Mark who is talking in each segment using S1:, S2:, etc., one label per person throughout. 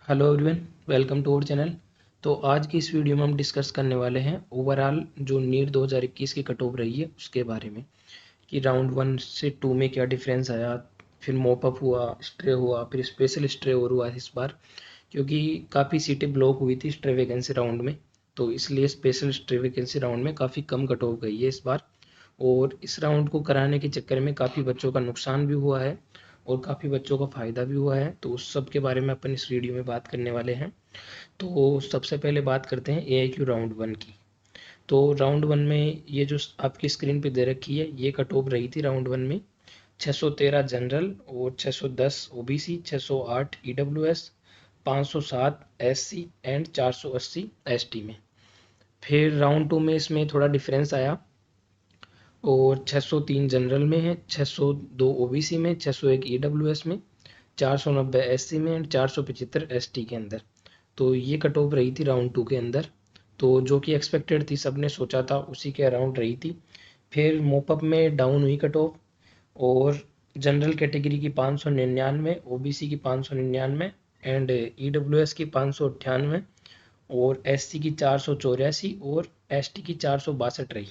S1: Hello everyone, welcome to our channel. तो आज की इस वीडियो में हम डिस्कस करने वाले हैं ओवरऑल जो नीट 2021 की कट ऑफ रही है उसके बारे में कि राउंड 1 से 2 में क्या डिफरेंस आया, फिर मॉपअप हुआ, स्ट्रे हुआ, फिर स्पेशल स्ट्रे और हुआ इस बार, क्योंकि काफ़ी सीटें ब्लॉक हुई थी स्ट्रे वैकेंसी राउंड में। तो इसलिए स्पेशल स्ट्रे वैकेंसी राउंड में काफ़ी कम कट ऑफ गई है इस बार। और इस राउंड को कराने के चक्कर में काफ़ी बच्चों का नुकसान भी हुआ है और काफ़ी बच्चों का फ़ायदा भी हुआ है। तो उस सब के बारे में अपन इस वीडियो में बात करने वाले हैं। तो सबसे पहले बात करते हैं AIQ राउंड 1 की। तो राउंड 1 में ये जो आपकी स्क्रीन पे दे रखी है ये कट ऑफ रही थी राउंड 1 में 613 जनरल और 610 OBC, 608 EWS, 507 SC and 480 ST में। फिर राउंड 2 में इसमें थोड़ा डिफरेंस आया और 603 जनरल में है, 602 OBC में, 601 EWS में, 490 SC में एंड 475 ST के अंदर। तो ये कट ऑफ रही थी राउंड 2 के अंदर। तो जो कि एक्सपेक्टेड थी, सबने सोचा था उसी के अराउंड रही थी। फिर मोपअप में डाउन हुई कट ऑफ और जनरल कैटेगरी की 599, OBC की 599 एंड EWS की 598 और SC की 484 और ST की 462 रही।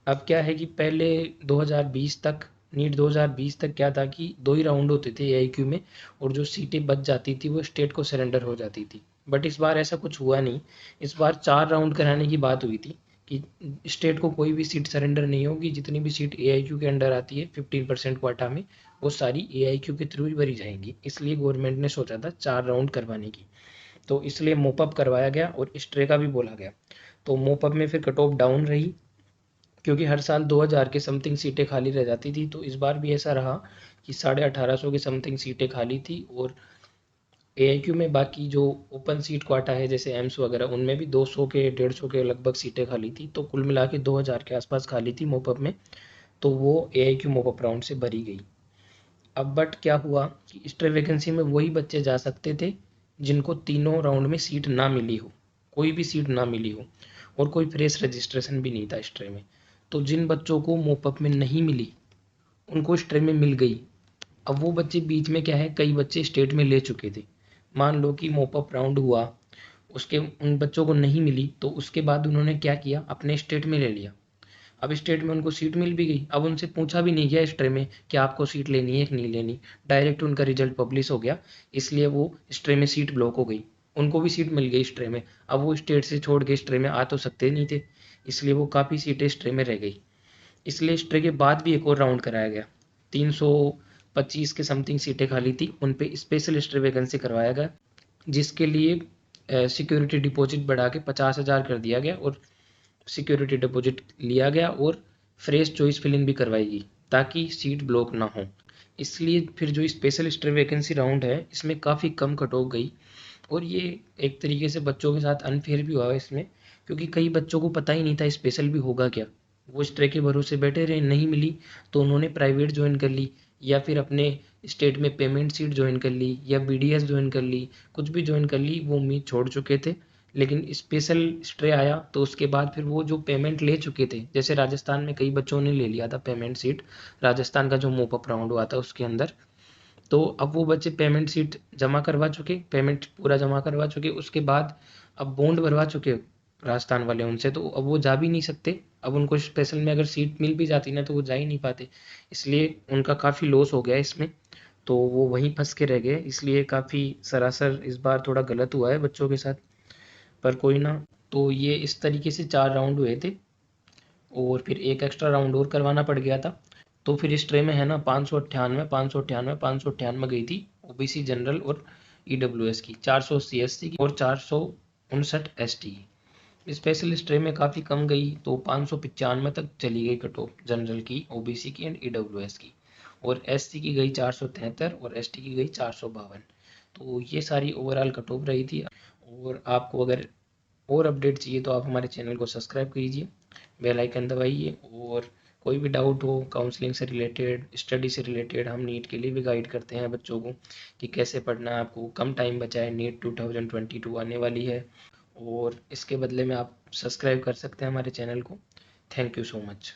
S1: अब क्या है कि पहले 2020 तक, नीट 2020 तक क्या था कि दो ही राउंड होते थे AIQ में और जो सीटें बच जाती थी वो स्टेट को सरेंडर हो जाती थी। बट इस बार ऐसा कुछ हुआ नहीं। इस बार 4 राउंड कराने की बात हुई थी कि स्टेट को कोई भी सीट सरेंडर नहीं होगी। जितनी भी सीट AIQ के अंडर आती है 15% क्वाटा में, वो सारी AIQ के थ्रू ही भरी जाएंगी। इसलिए गवर्नमेंट ने सोचा था 4 राउंड करवाने की। तो इसलिए मोपअप करवाया गया और स्ट्रे का भी बोला गया। तो मोपअप में फिर कट ऑफ डाउन रही, क्योंकि हर साल 2000 के समथिंग सीटें खाली रह जाती थी। तो इस बार भी ऐसा रहा कि 1850 की समथिंग सीटें खाली थी। और AIQ में बाकी जो ओपन सीट क्वाटा है जैसे एम्स वगैरह, उनमें भी 200 के 150 के लगभग सीटें खाली थी। तो कुल मिला के 2000 के आसपास खाली थी मोपअप में। तो वो AIQ मोपअप राउंड से भरी गई। अब बट क्या हुआ कि स्ट्रे वैकेंसी में वही बच्चे जा सकते थे जिनको तीनों राउंड में सीट ना मिली हो, कोई भी सीट ना मिली हो और कोई फ्रेश रजिस्ट्रेशन भी नहीं था स्ट्रे में। तो जिन बच्चों को मोपअप में नहीं मिली उनको स्ट्रे में मिल गई। अब वो बच्चे बीच में क्या है, कई बच्चे स्टेट में ले चुके थे। मान लो कि मोपअप राउंड हुआ, उसके उन बच्चों को नहीं मिली, तो उसके बाद उन्होंने क्या किया, अपने स्टेट में ले लिया। अब स्टेट में उनको सीट मिल भी गई। अब उनसे पूछा भी नहीं गया स्ट्रे में कि आपको सीट लेनी है कि नहीं लेनी, डायरेक्ट उनका रिजल्ट पब्लिश हो गया। इसलिए वो स्ट्रे में सीट ब्लॉक हो गई। उनको भी सीट मिल गई स्ट्रे में। अब वो स्टेट से छोड़ के स्ट्रे में आ तो सकते नहीं थे, इसलिए वो काफ़ी सीटें स्ट्रे में रह गई। इसलिए स्ट्रे के बाद भी एक और राउंड कराया गया। 325 के समथिंग सीटें खाली थी, उन पे स्पेशल स्ट्रे वैकेंसी करवाया गया, जिसके लिए सिक्योरिटी डिपॉजिट बढ़ा के 50,000 कर दिया गया और सिक्योरिटी डिपॉजिट लिया गया और फ्रेश चॉइस फिलिंग भी करवाई गई ताकि सीट ब्लॉक ना हो। इसलिए फिर जो स्पेशल स्ट्रे वैकेंसी राउंड है इसमें काफ़ी कम कट ऑफ गई। और ये एक तरीके से बच्चों के साथ अनफेयर भी हुआ है इसमें, क्योंकि कई बच्चों को पता ही नहीं था स्पेशल भी होगा क्या। वो स्ट्रे के भरोसे बैठे रहे, नहीं मिली तो उन्होंने प्राइवेट ज्वाइन कर ली या फिर अपने स्टेट में पेमेंट सीट ज्वाइन कर ली या BDS ज्वाइन कर ली, कुछ भी ज्वाइन कर ली। वो उम्मीद छोड़ चुके थे। लेकिन स्पेशल स्ट्रे आया तो उसके बाद फिर वो जो पेमेंट ले चुके थे, जैसे राजस्थान में कई बच्चों ने ले लिया था पेमेंट सीट, राजस्थान का जो मोपअप राउंड हुआ था उसके अंदर। तो अब वो बच्चे पेमेंट सीट जमा करवा चुके, पेमेंट पूरा जमा करवा चुके, उसके बाद अब बॉन्ड भरवा चुके राजस्थान वाले उनसे, तो अब वो जा भी नहीं सकते। अब उनको स्पेशल में अगर सीट मिल भी जाती ना तो वो जा ही नहीं पाते। इसलिए उनका काफ़ी लॉस हो गया इसमें। तो वो वहीं फंस के रह गए। इसलिए काफ़ी सरासर इस बार थोड़ा गलत हुआ है बच्चों के साथ, पर कोई ना। तो ये इस तरीके से 4 राउंड हुए थे और फिर एक एक्स्ट्रा राउंड और करवाना पड़ गया था। तो फिर इस ट्रे में है ना 598 598 598 गई थी OBC जनरल और EWS की, 480 SC की और 459 ST की। स्पेशल इस ट्रे में काफ़ी कम गई, तो 595 तक चली गई कट ऑफ जनरल की, OBC की एंड EWS की। और SC की गई 473 और ST की गई 452। तो ये सारी ओवरऑल कट ऑफ रही थी। और आपको अगर और अपडेट चाहिए तो आप हमारे चैनल को सब्सक्राइब कीजिए, बेल आइकन दबाइए। और कोई भी डाउट हो काउंसलिंग से रिलेटेड, स्टडी से रिलेटेड, हम नीट के लिए भी गाइड करते हैं बच्चों को कि कैसे पढ़ना है। आपको कम टाइम बचा है, नीट 2022 आने वाली है और इसके बदले में आप सब्सक्राइब कर सकते हैं हमारे चैनल को। Thank you so much.